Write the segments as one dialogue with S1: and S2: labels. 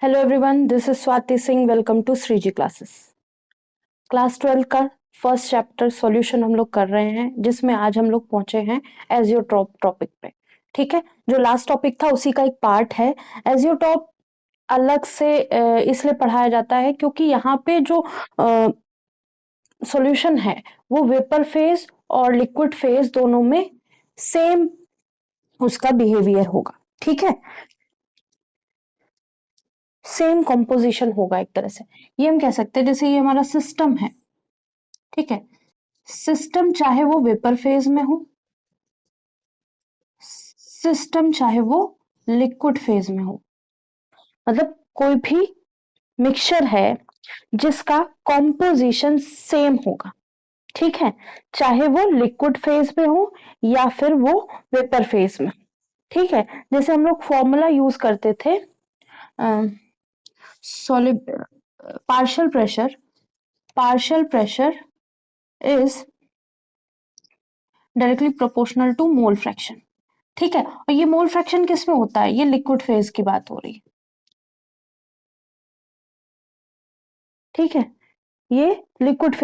S1: Hello everyone, this is Swati Singh. Welcome to Shreeji classes. Class 12 का first chapter solution हम लोग कर रहे हैं, जिसमें आज हम लोग पहुंचे हैं एजियोट्रॉप टॉपिक पे। ठीक है, जो लास्ट टॉपिक था उसी का एक पार्ट है। एजियोट्रॉप अलग से इसलिए पढ़ाया जाता है क्योंकि यहाँ पे जो सॉल्यूशन है वो वेपर फेज और लिक्विड फेज दोनों में सेम उसका बिहेवियर होगा। ठीक है, सेम कंपोजिशन होगा एक तरह से। ये हम कह सकते हैं जैसे ये हमारा सिस्टम है। ठीक है, सिस्टम चाहे वो वेपर फेज में हो, सिस्टम चाहे वो लिक्विड फेज में हो, मतलब कोई भी मिक्सचर है जिसका कॉम्पोजिशन सेम होगा। ठीक है, चाहे वो लिक्विड फेज में हो या फिर वो वेपर फेज में। ठीक है, जैसे हम लोग फॉर्मूला यूज करते थे, solid partial pressure is directly proportional to mole fraction. ठीक है, और ये मोल फ्रैक्शन किस में होता है? ये लिक्विड फेज की बात हो रही है। ठीक है, ये लिक्विड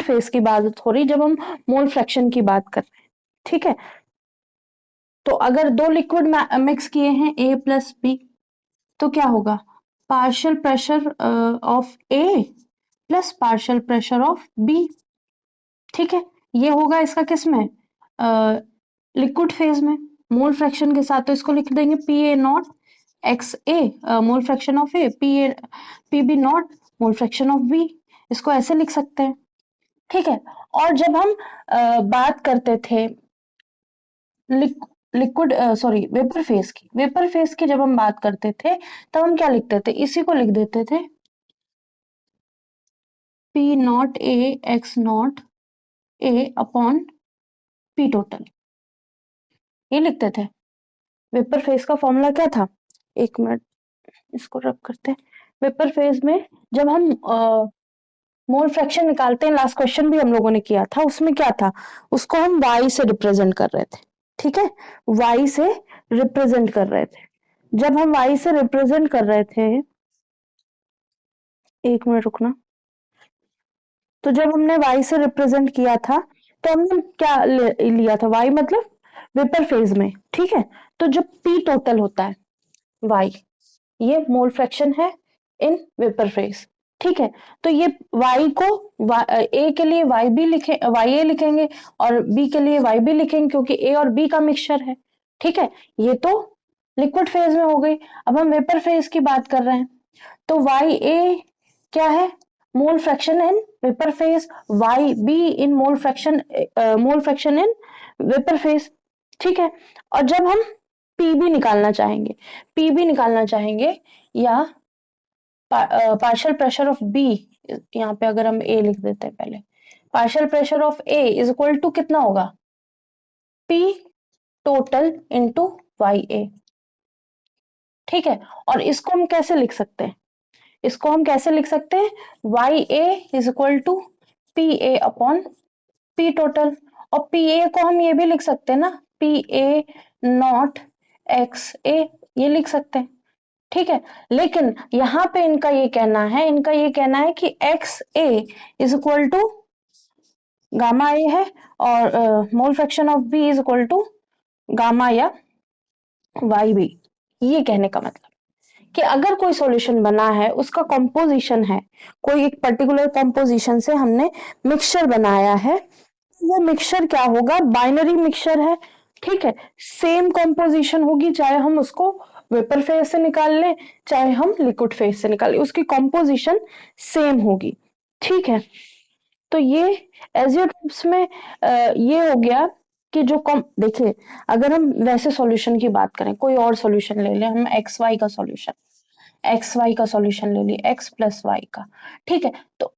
S1: फेज की बात हो रही जब हम मोल फ्रैक्शन की बात कर रहे हैं। ठीक है, तो अगर दो लिक्विड मिक्स किए हैं A प्लस बी, तो क्या होगा? Partial pressure of A plus partial pressure of B. ठीक है, ये होगा इसका किस में? लिक्विड फेज में मोल फ्रैक्शन के साथ। तो इसको लिख देंगे P A naught X A, mole fraction of A, P B naught mole fraction of B. इसको ऐसे लिख सकते हैं। ठीक है, और जब हम बात करते थे लिक्विड वेपर फेज की जब हम बात करते थे, तब हम क्या लिखते थे? इसी को लिख देते थे P not a x not a upon P total. ये लिखते थे। वेपर फेज का फॉर्मूला क्या था? एक मिनट, इसको रब करते हैं। वेपर फेज में जब हम मोल फ्रैक्शन निकालते हैं, लास्ट क्वेश्चन भी हम लोगों ने किया था, उसमें क्या था? उसको हम y से रिप्रेजेंट कर रहे थे। ठीक है, y से रिप्रेजेंट कर रहे थे। जब हम y से रिप्रेजेंट कर रहे थे, एक मिनट रुकना। तो जब हमने y से रिप्रेजेंट किया था, तो हमने क्या लिया था? y मतलब वेपर फेज में। ठीक है, तो जब p टोटल होता है y, ये मोल फ्रैक्शन है इन वेपर फेज। ठीक है, तो ये y को a के लिए y भी लिखे ya लिखेंगे और b के लिए y भी लिखेंगे, क्योंकि a और b का मिक्सचर है। ठीक है, ये तो लिक्विड फेज में हो गई। अब हम वेपर फेज की बात कर रहे हैं, तो ya क्या है? Mole fraction in vapour phase, yb in mole fraction in vapour phase. ठीक है, और जब हम पीबी निकालना चाहेंगे या पार्शियल प्रेशर ऑफ बी, यहाँ पे अगर हम ए लिख देते हैं पहले, partial pressure of A is equal to कितना होगा? P total into Y A. ठीक है, और इसको हम कैसे लिख सकते हैं? Y A is equal to P A upon P total. और पी ए को हम ये भी लिख सकते हैं ना, P A naught X A, ये लिख सकते हैं। ठीक है, लेकिन यहाँ पे इनका ये कहना है कि X A is equal to gamma A है, और mole fraction of B is equal to gamma या वाई बी। ये कहने का मतलब कि अगर कोई सॉल्यूशन बना है, उसका कंपोजिशन है, कोई एक पर्टिकुलर कंपोजिशन से हमने मिक्सचर बनाया है, वो मिक्सचर क्या होगा? बाइनरी मिक्सचर है। ठीक है, सेम कंपोजिशन होगी, चाहे हम उसको वेपर फेज से निकाल लें, चाहे हम लिक्विड फेज से निकाल लें, उसकी कंपोजिशन सेम होगी। ठीक है, तो ये एजियोट्रोप्स में ये हो गया कि जो कम देखिए, अगर हम वैसे सॉल्यूशन की बात करें, कोई और सॉल्यूशन ले लें, हम एक्स वाई का सॉल्यूशन ले लिए, एक्स प्लस वाई का। ठीक है, तो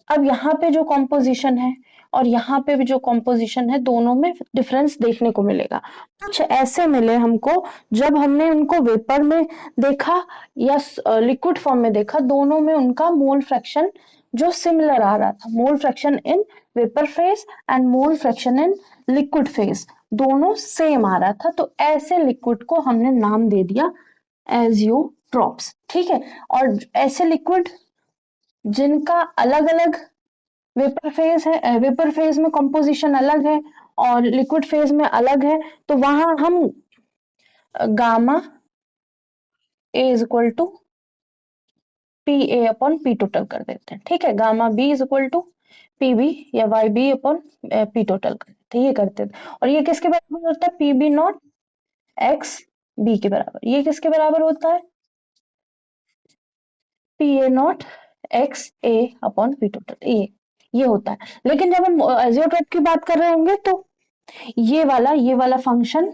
S1: अब यहाँ पे जो कॉम्पोजिशन है और यहाँ पे भी जो कॉम्पोजिशन है, दोनों में डिफरेंस देखने को मिलेगा। कुछ ऐसे मिले हमको, जब हमने उनको वेपर में देखा या लिक्विड फॉर्म में देखा, दोनों में उनका मोल फ्रैक्शन जो सिमिलर आ रहा था, mole fraction in vapour phase and mole fraction in liquid phase दोनों सेम आ रहा था। तो ऐसे लिक्विड को हमने नाम दे दिया एजियोट्रॉप। ड्रॉप्स, ठीक है। और ऐसे लिक्विड जिनका अलग अलग वेपर फेज है, वेपर फेज में कंपोजिशन अलग है और लिक्विड फेज में अलग है, तो वहां हम gamma A is equal to P A upon P total कर देते हैं, ठीक है। Gamma B is equal to P B या Y B upon P total कर देते हैं, ये करते थे। और ये किसके बराबर होता है, P B naught X B के बराबर। ये किसके बराबर होता है, P A naught X A upon P total, ये होता है। लेकिन जब हम एजियोट्रोप की बात कर रहे होंगे तो ये वाला फंक्शन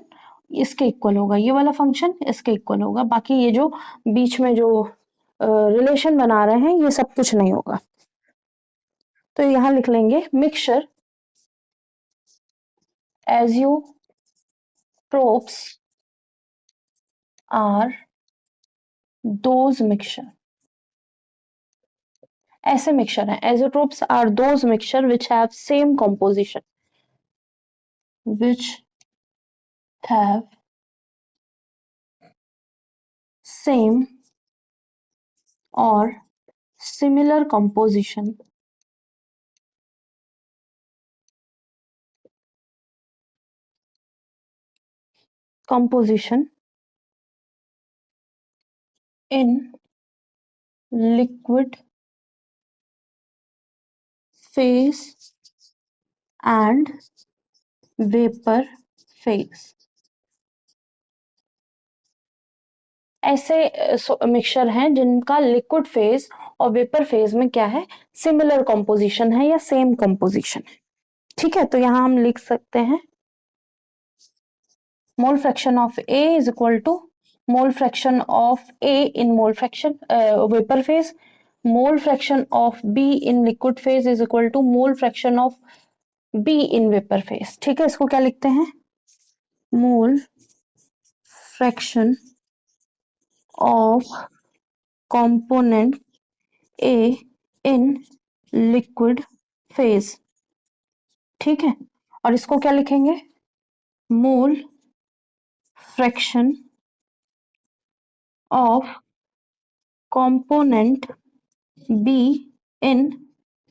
S1: इसके इक्वल होगा, ये वाला फंक्शन इसके इक्वल होगा, बाकी ये जो बीच में जो रिलेशन बना रहे हैं ये सब कुछ नहीं होगा। तो यहां लिख लेंगे mixture azeotropes are those mixture, ऐसे मिक्सचर हैं, azeotropes are those mixture which have same composition, which have same or similar composition in liquid phase and vapor phase। ऐसे मिक्सचर हैं जिनका लिक्विड फेज और वेपर फेज में क्या है, similar composition है या सेम कंपोजिशन है, ठीक है। तो यहां हम लिख सकते हैं mole fraction of A is equal to mole fraction of A in mole fraction vapour phase, mole fraction of B in liquid phase is equal to mole fraction of B in vapour phase, ठीक है। इसको क्या लिखते हैं, mole fraction of component A in liquid phase, ठीक है। और इसको क्या लिखेंगे, mole fraction of component B in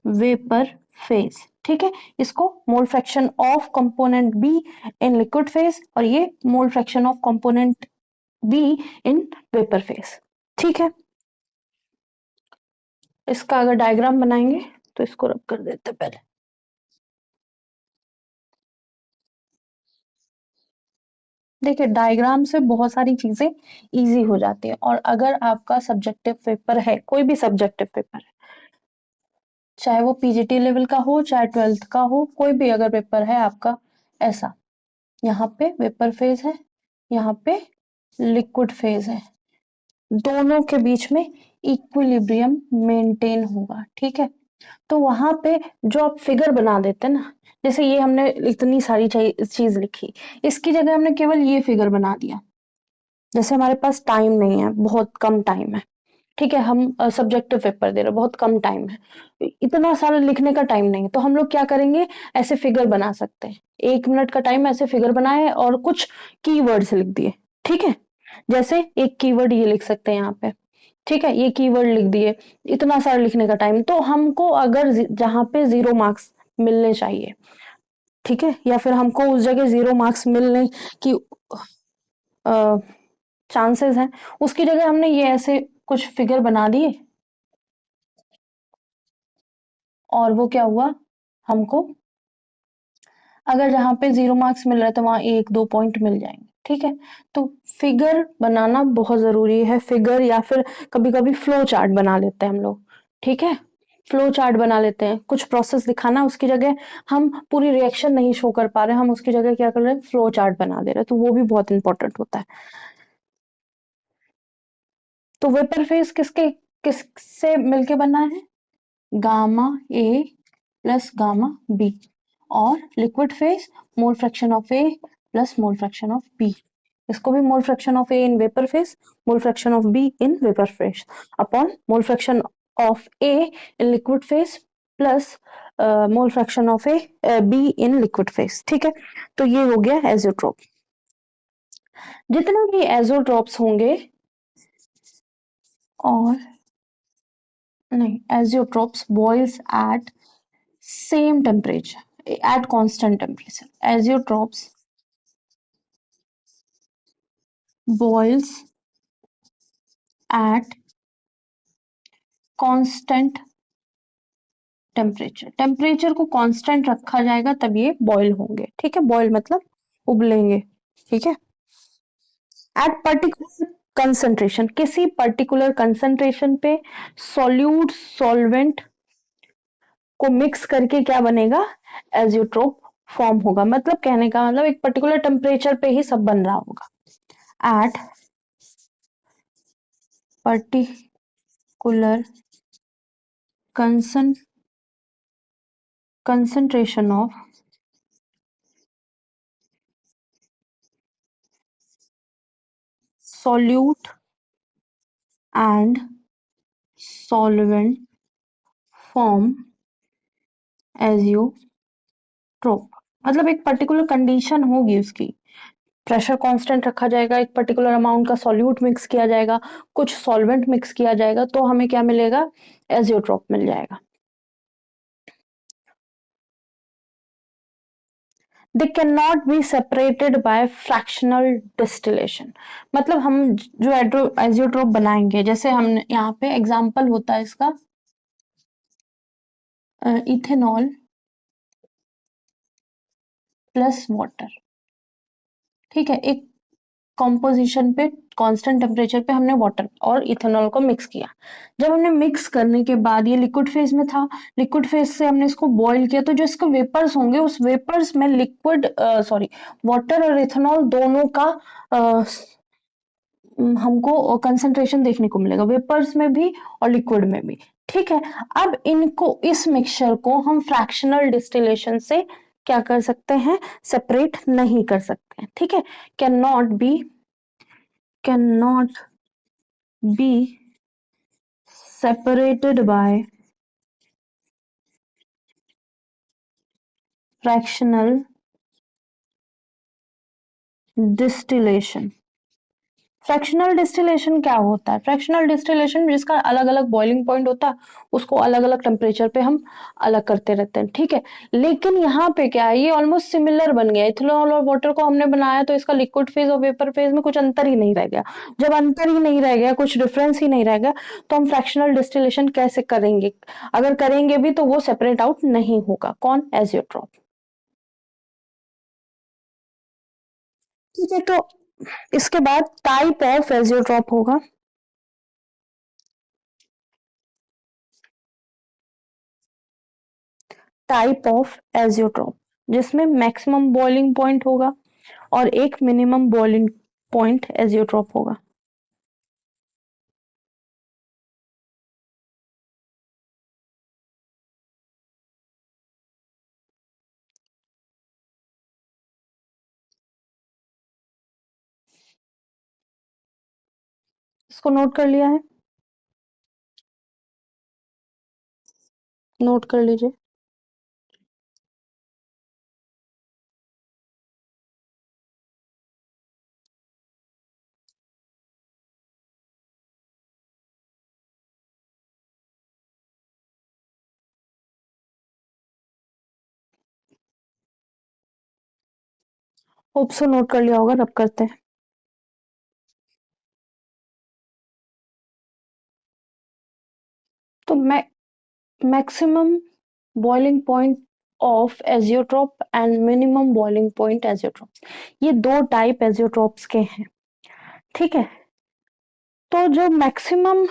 S1: vapour phase, ठीक है। इसको mole fraction of component B in liquid phase और ये मोल fraction of component B in vapour phase, ठीक है। इसका अगर डायग्राम बनाएंगे तो इसको रब कर देते पहले। देखिए डायग्राम से बहुत सारी चीजें इजी हो जाती है, और अगर आपका सब्जेक्टिव पेपर है, कोई भी सब्जेक्टिव पेपर है, चाहे वो पीजीटी लेवल का हो चाहे 12th का हो, कोई भी अगर पेपर है आपका ऐसा, यहाँ पे वेपर फेज है, यहाँ पे लिक्विड फेज है, दोनों के बीच में इक्विलिब्रियम मेंटेन होगा, ठीक है। तो वहां पे जो आप फिगर बना देते हैं ना, जैसे ये हमने इतनी सारी चीज लिखी, इसकी जगह हमने केवल ये फिगर बना दिया, जैसे हमारे पास टाइम नहीं है, बहुत कम टाइम है, ठीक है, हम सब्जेक्टिव पेपर दे रहे हैं, बहुत कम टाइम है, इतना सारा लिखने का टाइम नहीं है, तो हम लोग क्या करेंगे, ऐसे फिगर बना सकते हैं, 1 मिनट का टाइम ऐसे फिगर बनाए और कुछ कीवर्ड्स लिख दिए, ठीक है। जैसे एक कीवर्ड ये लिख सकते हैं यहाँ पे, ठीक है, ये कीवर्ड लिख दिए, इतना सारा लिखने का टाइम, तो हमको अगर जहां पे 0 मार्क्स मिलने चाहिए, ठीक है, या फिर हमको उस जगह 0 मार्क्स मिलने की चांसेस हैं, उसकी जगह हमने ये ऐसे कुछ फिगर बना दिए, और वो क्या हुआ, हमको अगर जहां पे 0 मार्क्स मिल रहा है तो वहां 1-2 पॉइंट मिल जाएंगे, ठीक है। तो फिगर बनाना बहुत जरूरी है, फिगर या फिर कभी कभी फ्लो चार्ट बना लेते हैं हम लोग, ठीक है, फ्लो चार्ट बना लेते हैं, कुछ प्रोसेस दिखाना, उसकी जगह हम पूरी रिएक्शन नहीं शो कर पा रहे, हम उसकी जगह क्या कर रहे हैं, फ्लो चार्ट बना दे रहे हैं, तो वो भी बहुत इंपॉर्टेंट होता है। तो वेपर फेज किससे मिलके बना है, gamma A plus gamma B, और liquid phase mole fraction of A plus mole fraction of B, इसको भी mole fraction of A in vapour phase, mole fraction of B in vapour phase upon mole fraction of A in liquid phase plus mole fraction of A B in liquid phase, ठीक है। तो ये हो गया एजोट्रोप। जितने भी एजोट्रोप्स होंगे और नहीं, azeotrophs boils at same temperature, at constant temperature. Azeotrophs boils at constant temperature, temperature को कांस्टेंट रखा जाएगा तब ये बॉयल होंगे। ठीक है, बॉयल मतलब उबलेंगे। ठीक है, एट पर्टिकुलर कंसंट्रेशन, किसी पर्टिकुलर कंसंट्रेशन पे सॉल्यूट सॉल्वेंट को मिक्स करके क्या बनेगा, एजियोट्रोप फॉर्म होगा। मतलब कहने का मतलब एक पर्टिकुलर टेम्परेचर पे ही सब बन रहा होगा। At particular concentration of solute and solvent form azeotrope. मतलब एक पर्टिकुलर कंडीशन होगी उसकी, प्रेशर कांस्टेंट रखा जाएगा, एक पर्टिकुलर अमाउंट का सॉल्यूट मिक्स किया जाएगा, कुछ सॉल्वेंट मिक्स किया जाएगा, तो हमें क्या मिलेगा, एजियोट्रोप मिल जाएगा। They can not be separated by fractional distillation. मतलब हम जो एजियोट्रोप बनाएंगे, जैसे हम यहाँ पे एग्जांपल होता है इसका इथेनॉल प्लस वाटर। ठीक है, एक कॉम्पोजिशन पे कांस्टेंट टेम्परेचर पे हमने वाटर और इथेनॉल को मिक्स किया। जब हमने मिक्स करने के बाद ये लिक्विड फेज में था, लिक्विड फेज से हमने इसको बॉईल किया, तो जो इसके वेपर्स होंगे उस वेपर्स में लिक्विड सॉरी वाटर और इथेनॉल दोनों का हमको कंसंट्रेशन देखने को मिलेगा, वेपर्स में भी और लिक्विड में भी। ठीक है, अब इनको इस मिक्सचर को हम फ्रैक्शनल डिस्टिलेशन से क्या कर सकते हैं, सेपरेट नहीं कर सकते। ठीक है, can not be separated by fractional distillation। Fractional distillation क्या होता है, फ्रैक्शनल डिस्टिलेशन जिसका अलग अलग बॉइलिंग पॉइंट होता है, उसको अलग अलग टेम्परेचर पे हम अलग करते रहते हैं। ठीक है, लेकिन यहाँ पे क्या है, ये ऑलमोस्ट सिमिलर बन गया। इथेनॉल और वाटर को हमने बनाया तो इसका लिक्विड फेज और वेपर फेज में कुछ अंतर ही नहीं रह गया। जब अंतर ही नहीं रह गया, कुछ डिफरेंस ही नहीं रह गया, तो हम फ्रैक्शनल डिस्टिलेशन कैसे करेंगे, अगर करेंगे भी तो वो सेपरेट आउट नहीं होगा। कौन, एजियोट्रॉप। ठीक है, तो इसके बाद टाइप ऑफ एजियोट्रॉप होगा। टाइप ऑफ एजियोट्रॉप जिसमें मैक्सिमम बॉइलिंग पॉइंट होगा और एक मिनिमम बॉइलिंग पॉइंट एजियोट्रॉप होगा। इसको नोट कर लिया है, नोट कर लीजिए। होप सो नोट कर लिया होगा, रब करते हैं। तो maximum boiling point of azeotrope and minimum boiling point azeotrope, ये दो टाइप एजियोट्रॉप्स के हैं। ठीक है, तो जो मैक्सिमम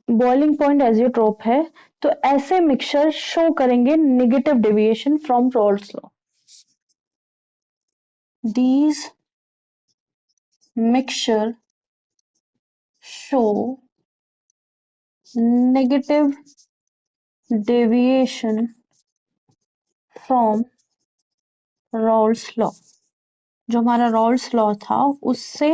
S1: बॉइलिंग पॉइंट एजियोट्रोप है, तो ऐसे मिक्सचर शो करेंगे negative deviation from Rawls law. These mixture show negative deviation from Rawls law. जो हमारा रॉल्स लॉ था उससे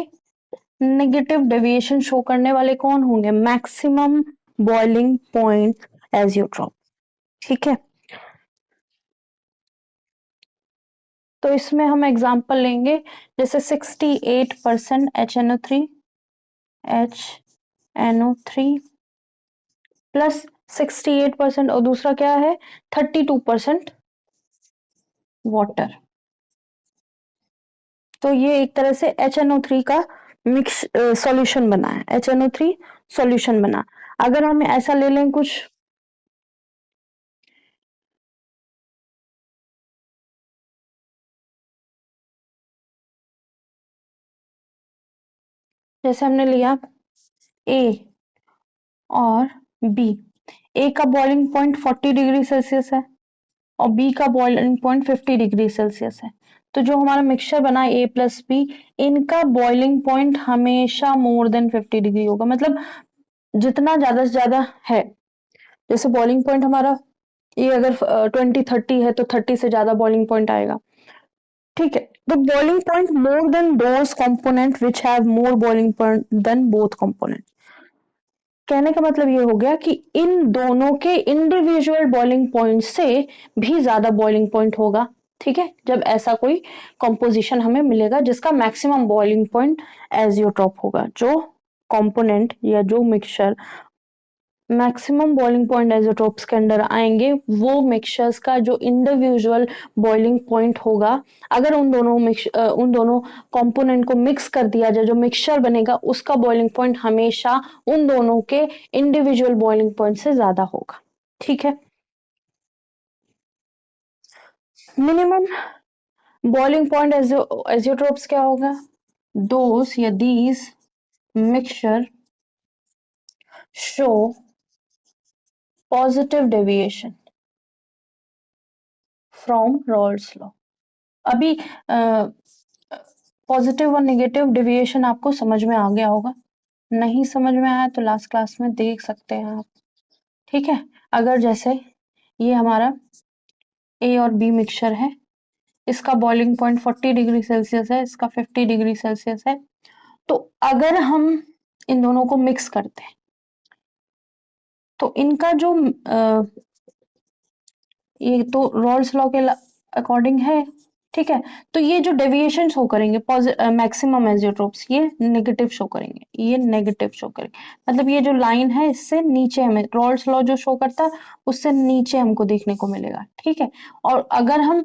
S1: नेगेटिव डेविएशन शो करने वाले कौन होंगे, मैक्सिमम बॉइलिंग पॉइंट एजियोट्रोप। ठीक है, तो इसमें हम एग्जांपल लेंगे, जैसे 68% HNO3 H NO3 प्लस 68% और दूसरा क्या है 32% वाटर। तो ये एक तरह से HNO3 का मिक्स सॉल्यूशन बना है, HNO3 सॉल्यूशन बना। अगर हम ऐसा ले लें कुछ, जैसे हमने लिया ए और बी, ए का बॉइलिंग पॉइंट 40 डिग्री सेल्सियस है और बी का बॉइलिंग पॉइंट 50 डिग्री सेल्सियस है। तो जो हमारा मिक्सचर बना ए प्लस बी, इनका बॉइलिंग पॉइंट हमेशा मोर देन 50 डिग्री होगा। मतलब जितना ज्यादा से ज्यादा है, जैसे बॉइलिंग पॉइंट हमारा ये अगर 20-30 है तो 30 से ज्यादा बॉइलिंग पॉइंट आएगा। ठीक है, तो boiling point more than those component which have more boiling point than both component. कहने का मतलब ये हो गया कि इन दोनों के इंडिविजुअल बॉइलिंग पॉइंट से भी ज्यादा बॉइलिंग पॉइंट होगा। ठीक है, जब ऐसा कोई कंपोजिशन हमें मिलेगा जिसका मैक्सिमम बॉइलिंग पॉइंट एजियोट्रॉप होगा, जो कंपोनेंट या जो मिक्सचर मैक्सिमम बॉइलिंग पॉइंट एजोटोप्स के अंडर आएंगे, वो मिक्सचर्स का जो इंडिविजुअल बॉइलिंग पॉइंट होगा, अगर उन दोनों कंपोनेंट को मिक्स कर दिया जाए, जो मिक्सचर बनेगा उसका बॉइलिंग पॉइंट हमेशा उन दोनों के इंडिविजुअल बॉइलिंग पॉइंट से ज्यादा होगा। ठीक है, मिनिमम बॉइलिंग पॉइंट एजियोट्रोप्स क्या होगा? दोस या these mixture show positive deviation from Rawls law. अभी पॉजिटिव और नेगेटिव डेविएशन आपको समझ में आ गया होगा। नहीं समझ में आया तो लास्ट क्लास में देख सकते हैं आप। ठीक है, अगर जैसे ये हमारा ए और बी मिक्सचर है, इसका बॉइलिंग पॉइंट 40 डिग्री सेल्सियस है, इसका 50 डिग्री सेल्सियस है, तो अगर हम इन दोनों को मिक्स करते हैं तो इनका जो ये तो रॉल्स लॉ के अकॉर्डिंग है। ठीक है, तो ये जो डेविएशन शो करेंगे मैक्सिमम एजियोट्रोप्स, ये नेगेटिव शो करेंगे, ये नेगेटिव शो करेंगे। मतलब ये जो लाइन है इससे नीचे हमें रॉल्स लॉ जो शो करता है उससे नीचे हमको देखने को मिलेगा। ठीक है, और अगर हम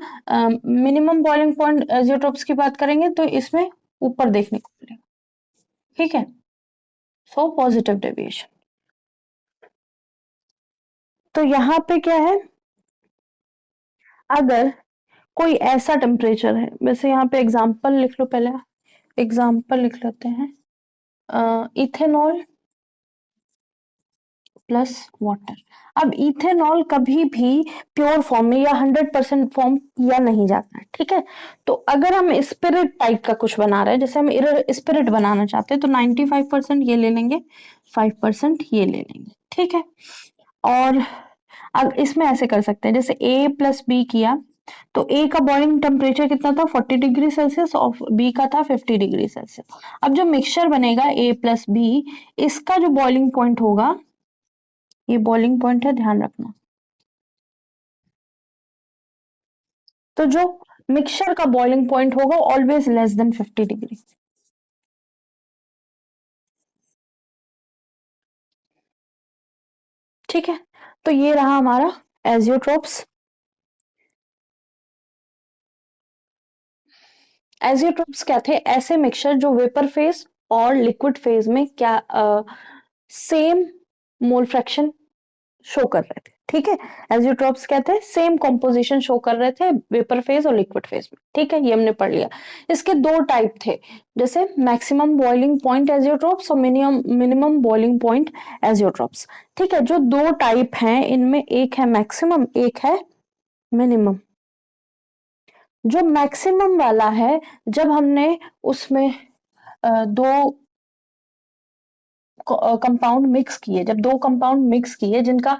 S1: मिनिमम बॉइलिंग पॉइंट एजियोट्रोप्स की बात करेंगे तो इसमें ऊपर देखने को मिलेगा। ठीक है, सो पॉजिटिव डेविएशन। तो यहाँ पे क्या है, अगर कोई ऐसा टेम्परेचर है, वैसे यहाँ पे एग्जाम्पल लिख लो, पहले एग्जाम्पल लिख लेते हैं, इथेनॉल प्लस वाटर। अब इथेनॉल कभी भी प्योर फॉर्म में या 100% फॉर्म किया नहीं जाता है। ठीक है, तो अगर हम स्पिरिट टाइप का कुछ बना रहे हैं, जैसे हम स्पिरिट बनाना चाहते हैं, तो 95% ये ले लेंगे, 5% ये ले लेंगे। ठीक है, और अब इसमें ऐसे कर सकते हैं, जैसे ए प्लस बी किया तो ए का बॉइलिंग टेम्परेचर कितना था 40 डिग्री सेल्सियस और बी का था 50 डिग्री सेल्सियस। अब जो मिक्सचर बनेगा ए प्लस बी, इसका जो बॉइलिंग पॉइंट होगा, ये बॉइलिंग पॉइंट है, ध्यान रखना। तो जो मिक्सचर का बॉइलिंग पॉइंट होगा ऑलवेज लेस देन 50 डिग्री। ठीक है, तो ये रहा हमारा एजियोट्रोप्स। एजियोट्रोप्स क्या थे? ऐसे मिक्सचर जो वेपर फेज और लिक्विड फेज में क्या सेम मोल फ्रैक्शन शो कर रहे थे। ठीक है, एजियोट्रोप्स क्या थे? सेम कॉम्पोजिशन शो कर रहे थे वेपर फेज और लिक्विड फेज में। ठीक है, ये हमने पढ़ लिया। इसके दो टाइप थे, जैसे मैक्सिमम बॉइलिंग पॉइंट एजियोट्रोप्स और मिनिमम बॉइलिंग पॉइंट एजियोट्रोप्स। ठीक है, जो दो टाइप हैं इनमें एक है मैक्सिमम, एक है मिनिमम। जो मैक्सिमम वाला है, जब हमने उसमें दो कंपाउंड मिक्स किए, जब दो कंपाउंड मिक्स किए जिनका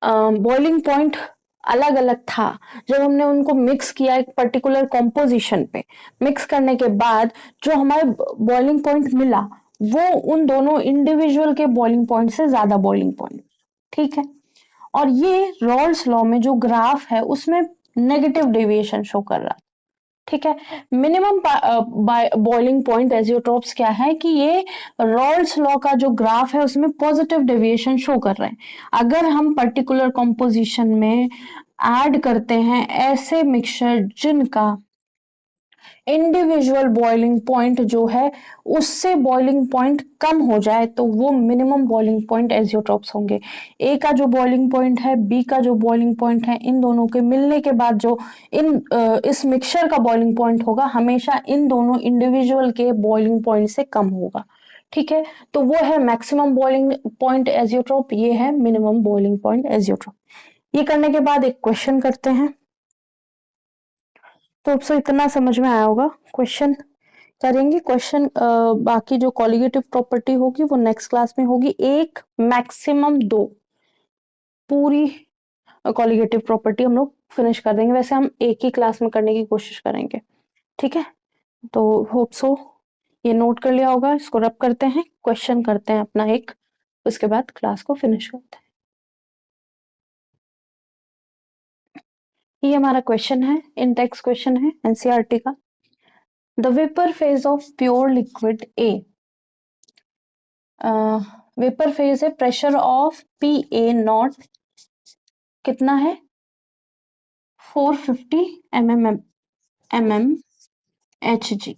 S1: बॉइलिंग पॉइंट अलग अलग था, जब हमने उनको मिक्स किया एक पर्टिकुलर कॉम्पोजिशन पे, मिक्स करने के बाद जो हमारे बॉइलिंग पॉइंट मिला, वो उन दोनों इंडिविजुअल के बॉइलिंग पॉइंट से ज्यादा बॉइलिंग पॉइंट। ठीक है, और ये रॉल्स लॉ में जो ग्राफ है उसमें नेगेटिव डेविएशन शो कर रहा है। ठीक है। मिनिमम बॉइलिंग पॉइंट एजियोट्रॉप्स क्या है कि ये रॉल्स लॉ का जो ग्राफ है उसमें पॉजिटिव डेविएशन शो कर रहे हैं। अगर हम पर्टिकुलर कॉम्पोजिशन में ऐड करते हैं ऐसे मिक्सचर जिनका इंडिविजुअल बॉइलिंग पॉइंट जो है उससे बॉइलिंग पॉइंट कम हो जाए तो वो मिनिमम बॉइलिंग पॉइंट एजियोट्रॉप्स होंगे। ए का जो बॉइलिंग पॉइंट है, बी का जो बॉइलिंग पॉइंट है, इन दोनों के मिलने के बाद जो इस मिक्सचर का बॉइलिंग पॉइंट होगा हमेशा इन दोनों इंडिविजुअल के बॉइलिंग पॉइंट से कम होगा। ठीक है, तो वो है मैक्सिमम बॉइलिंग पॉइंट एजियोट्रॉप, ये है मिनिमम बॉइलिंग पॉइंट एजियोट्रॉप। ये करने के बाद एक क्वेश्चन करते हैं। तो आपसे इतना समझ में आया होगा। क्वेश्चन करेंगे। क्वेश्चन बाकी जो कॉलिगेटिव प्रॉपर्टी होगी वो नेक्स्ट क्लास में होगी। एक मैक्सिमम दो पूरी कॉलिगेटिव प्रॉपर्टी हम लोग फिनिश कर देंगे। वैसे हम एक ही क्लास में करने की कोशिश करेंगे। ठीक है, तो होप सो ये नोट कर लिया होगा। इसको रब करते हैं, क्वेश्चन करते हैं अपना एक, उसके बाद क्लास को फिनिश करते हैं। ये हमारा क्वेश्चन है, इन टेक्स्ट क्वेश्चन है एनसीईआरटी का। The vapour phase of pure liquid A, vapour phase है, pressure of P A naught कितना है 450 mm Hg,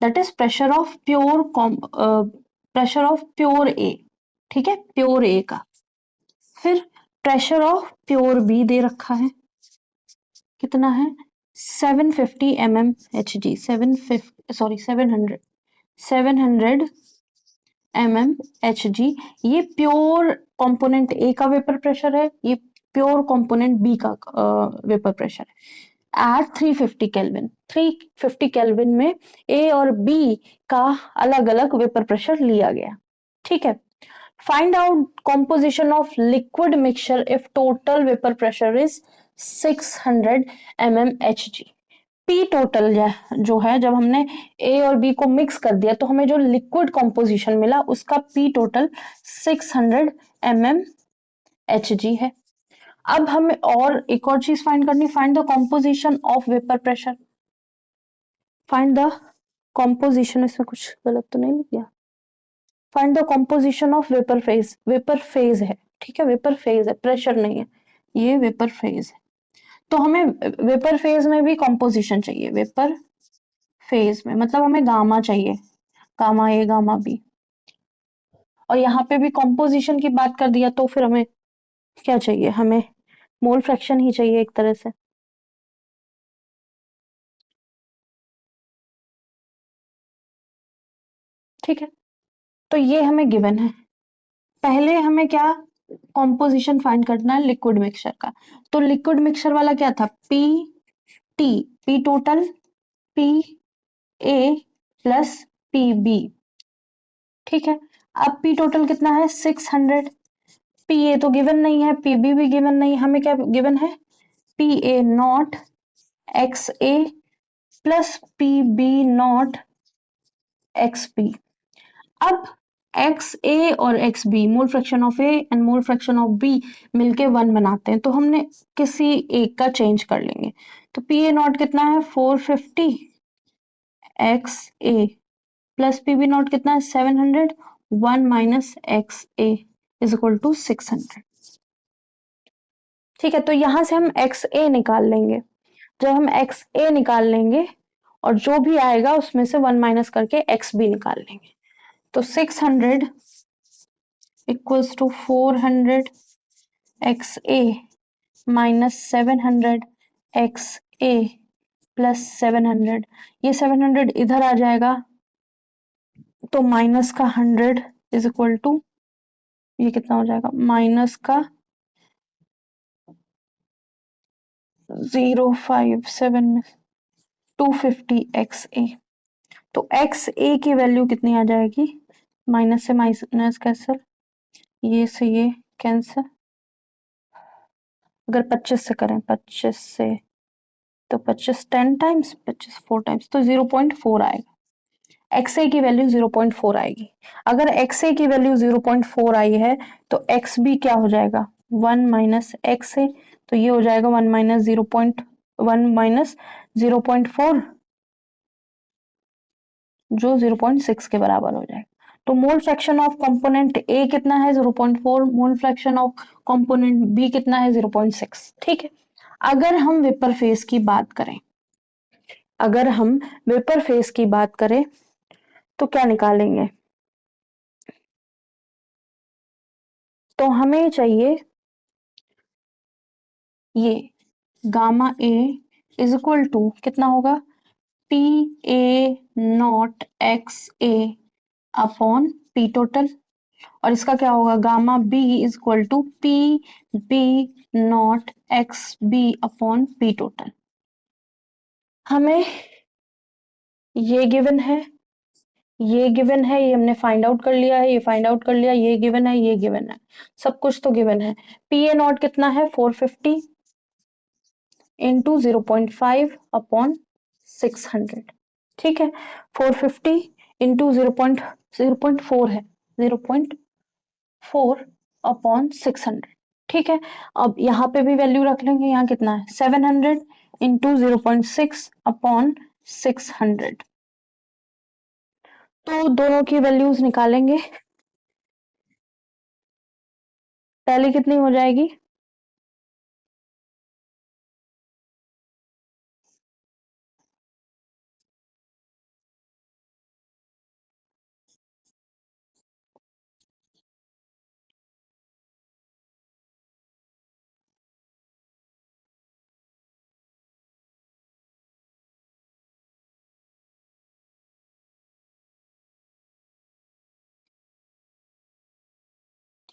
S1: that is pressure of pure pressure of pure A. ठीक है, प्योर ए का। फिर pressure of pure B दे रखा है, कितना है 750 Hg, 700 Hg। ये प्योर कंपोनेंट ए का वेपर प्रेशर है, ये प्योर कंपोनेंट बी का वेपर प्रेशर है एट 350 केल्विन। 350 केल्विन में ए और बी का अलग अलग वेपर प्रेशर लिया गया। ठीक है, find out composition of liquid mixture if total vapour pressure is 600 mmHg। P total जो है, जब हमने ए और बी को मिक्स कर दिया तो हमें जो लिक्विड कॉम्पोजिशन मिला उसका पी टोटल 600 mmHg है। अब हमें और एक और चीज फाइंड करनी, find the composition of vapour pressure. Find the composition, इसमें कुछ गलत तो नहीं लिख दिया। Find the composition of vapour phase, vapour phase है। ठीक है, वेपर फेज है, प्रेशर नहीं है, ये वेपर फेज है। तो हमें वेपर फेज में भी कॉम्पोजिशन चाहिए। वेपर फेज में मतलब हमें गामा चाहिए, गामा ए गामा बी। और यहाँ पे भी कॉम्पोजिशन की बात कर दिया तो फिर हमें क्या चाहिए, हमें मोल फ्रैक्शन ही चाहिए एक तरह से। ठीक है, तो ये हमें गिवन है। पहले हमें क्या कॉम्पोजिशन फाइंड करना है लिक्विड मिक्सचर का। तो लिक्विड मिक्सचर वाला क्या था, P T, P total P A plus P B. ठीक है, अब पी टोटल कितना है 600। पी ए तो गिवन नहीं है, पी बी भी गिवन नहीं, हमें क्या गिवन है P A naught X A plus P B naught X B. अब एक्स ए और X B, mole fraction of A and mole fraction of B मिलके 1 बनाते हैं, तो हमने किसी एक का चेंज कर लेंगे। तो पी ए नॉट कितना है 450 X A plus P B naught कितना है 700, 1 minus X A is equal to 600। ठीक है, तो यहां से हम एक्स ए निकाल लेंगे। जब हम एक्स ए निकाल लेंगे और जो भी आएगा उसमें से 1 माइनस करके एक्स बी निकाल लेंगे, तो 600 equals to 400 X A minus 700 X A plus 700। ये 700 इधर आ जाएगा तो माइनस का 100 इज इक्वल टू, ये कितना हो जाएगा माइनस का 057 में 250 एक्स ए। तो एक्स ए की वैल्यू कितनी आ जाएगी, माइनस से माइनस कैंसिल, ये से ये कैंसिल। अगर 25 से करें, 25 से तो 25 10 टाइम्स, 25 4 टाइम्स, तो 0.4 आएगा। एक्स ए की वैल्यू 0.4 आएगी। अगर एक्स ए की वैल्यू 0.4 आई है तो एक्स बी क्या हो जाएगा 1 माइनस एक्स ए, तो ये हो जाएगा 1 माइनस 0.4 1 माइनस 0.4 जो 0.6 के बराबर हो जाएगा। तो mole fraction of component A कितना है 0.4, mole fraction of component B कितना है 0.6। ठीक है, अगर हम वेपर फेज की बात करें, अगर हम वेपर फेज की बात करें तो क्या निकालेंगे? तो हमें चाहिए ये gamma A is equal to कितना होगा, P A naught X A upon P total, और इसका क्या होगा gamma B is equal to P B naught X B upon P total. हमें ये गिवन है, ये गिवन है, ये हमने फाइंड आउट कर लिया है, ये फाइंड आउट कर लिया, ये गिवन है, ये गिवन है, सब कुछ तो गिवन है। पी ए नॉट कितना है 450 इंटू 0.5 अपॉन 600। ठीक है, 450 इंटू 0.4 है 0.4 अपॉन 600। ठीक है, अब यहाँ पे भी वैल्यू रख लेंगे, यहाँ कितना है 700 इंटू 0.6 अपॉन 600। तो दोनों की वैल्यूज निकालेंगे, पहले कितनी हो जाएगी,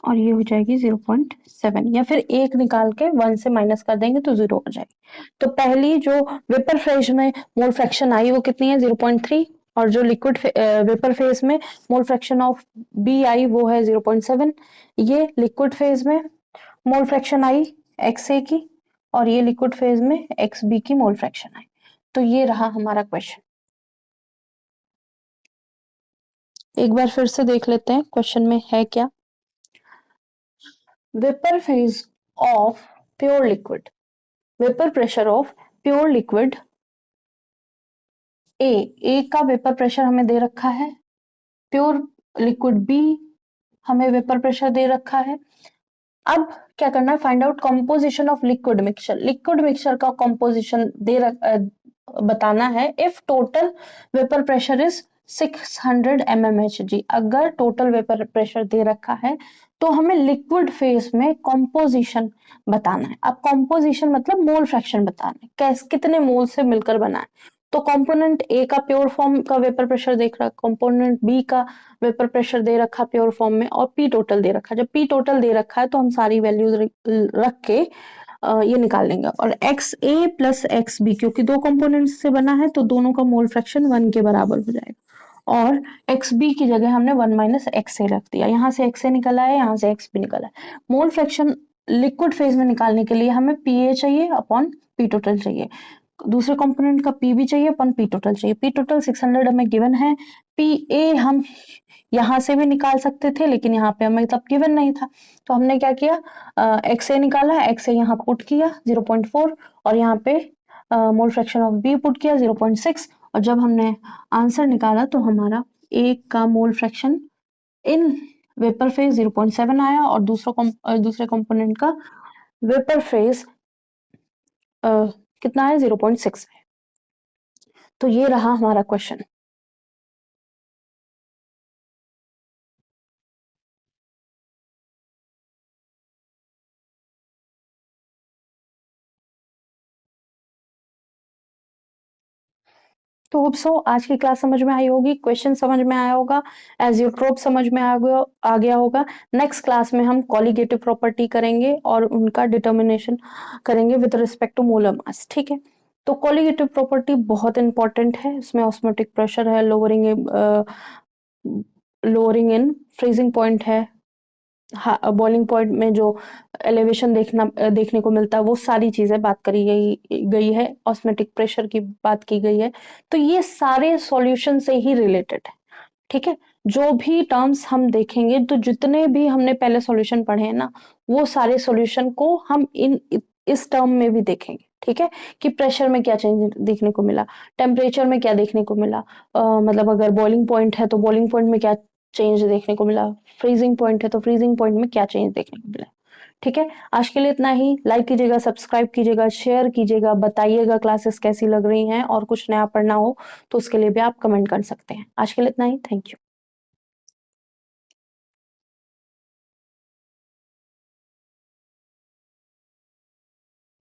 S1: और ये हो जाएगी 0.7, या फिर एक निकाल के 1 से माइनस कर देंगे तो 0 हो जाएगी। तो पहली जो वेपर फेज में मोल फ्रैक्शन आई वो कितनी है 0.3, और जो लिक्विड वेपर फेज में मोल फ्रैक्शन ऑफ बी आई वो है 0.7। ये लिक्विड फेज में मोल फ्रैक्शन आई एक्स ए की, और ये लिक्विड फेज में एक्स बी की मोल फ्रैक्शन आई। तो ये रहा हमारा क्वेश्चन। एक बार फिर से देख लेते हैं क्वेश्चन में है क्या। Vapour phase of pure liquid, vapour pressure of pure liquid ए का वेपर प्रेशर हमें दे रखा है, प्योर लिक्विड बी हमें वेपर प्रेशर दे रखा है। अब क्या करना है, find out composition of liquid mixture, liquid mixture का कंपोजिशन बताना है। If total vapour pressure is 600 mmHg, अगर टोटल वेपर प्रेशर दे रखा है तो हमें लिक्विड फेज में कंपोजिशन बताना है। अब कंपोजिशन मतलब मोल फ्रैक्शन बताना है, कैसे कितने मोल से मिलकर बना है। तो कंपोनेंट ए का प्योर फॉर्म का वेपर प्रेशर देख रहा है, कंपोनेंट बी का वेपर प्रेशर दे रखा प्योर फॉर्म में, और पी टोटल दे रखा है। जब पी टोटल दे रखा है तो हम सारी वैल्यूज रख के ये निकाल लेंगे। और x A plus x B, क्योंकि दो कंपोनेंट्स से बना है तो दोनों का मोल फ्रैक्शन 1 के बराबर हो जाएगा, और एक्स बी की जगह हमने 1 माइनस एक्स ए रख दिया। यहाँ से एक्स ए निकला है, यहाँ से एक्स बी निकला है। मोल फ्रैक्शन लिक्विड फेज में निकालने के लिए हमें पी ए चाहिए अपॉन पी टोटल चाहिए, दूसरे कंपोनेंट का पी भी चाहिए अपन पी टोटल चाहिए। पी टोटल 600 हमें गिवन है, पी ए हम यहाँ से भी निकाल सकते थे लेकिन यहाँ पे हमें तब गिवन नहीं था, तो हमने क्या किया एक्स ए निकाला, एक्स ए यहाँ पुट किया 0.4, और यहाँ पे मोल फ्रैक्शन ऑफ बी पुट किया 0.6, और जब हमने आंसर निकाला तो हमारा ए का mole fraction in vapour phase 0.7 आया, और दूसरे कंपोनेंट का वेपर फेज कितना है 0.6 है। तो ये रहा हमारा क्वेश्चन। तो होप सो आज की क्लास समझ में आई होगी, क्वेश्चन समझ में आया होगा, एजियोट्रोप समझ में आ गया होगा। नेक्स्ट क्लास में हम कॉलिगेटिव प्रॉपर्टी करेंगे और उनका डिटर्मिनेशन करेंगे with respect to molar mass. ठीक है, तो कॉलिगेटिव प्रॉपर्टी बहुत इंपॉर्टेंट है, इसमें ऑस्मोटिक प्रेशर है, लोअरिंग इन फ्रीजिंग पॉइंट है, बॉइलिंग पॉइंट में जो एलिवेशन देखने को मिलता है, वो सारी चीजें बात करी गई है, ऑस्मेटिक प्रेशर की बात की गई है। तो ये सारे सॉल्यूशन से ही रिलेटेड है। ठीक है, जो भी टर्म्स हम देखेंगे, तो जितने भी हमने पहले सॉल्यूशन पढ़े हैं ना, वो सारे सॉल्यूशन को हम इस टर्म में भी देखेंगे। ठीक है? कि प्रेशर में क्या चेंज देखने को मिला, टेम्परेचर में क्या देखने को मिला, मतलब अगर बॉइलिंग पॉइंट है तो बॉइलिंग पॉइंट में क्या चेंज देखने को मिला, फ्रीजिंग पॉइंट है तो फ्रीजिंग पॉइंट में क्या चेंज देखने को मिला। ठीक है? आज के लिए इतना ही। लाइक कीजिएगा, सब्सक्राइब कीजिएगा, शेयर कीजिएगा, बताइएगा क्लासेस कैसी लग रही हैं और कुछ नया पढ़ना हो तो उसके लिए भी आप कमेंट कर सकते हैं। आज के लिए इतना ही। Thank you.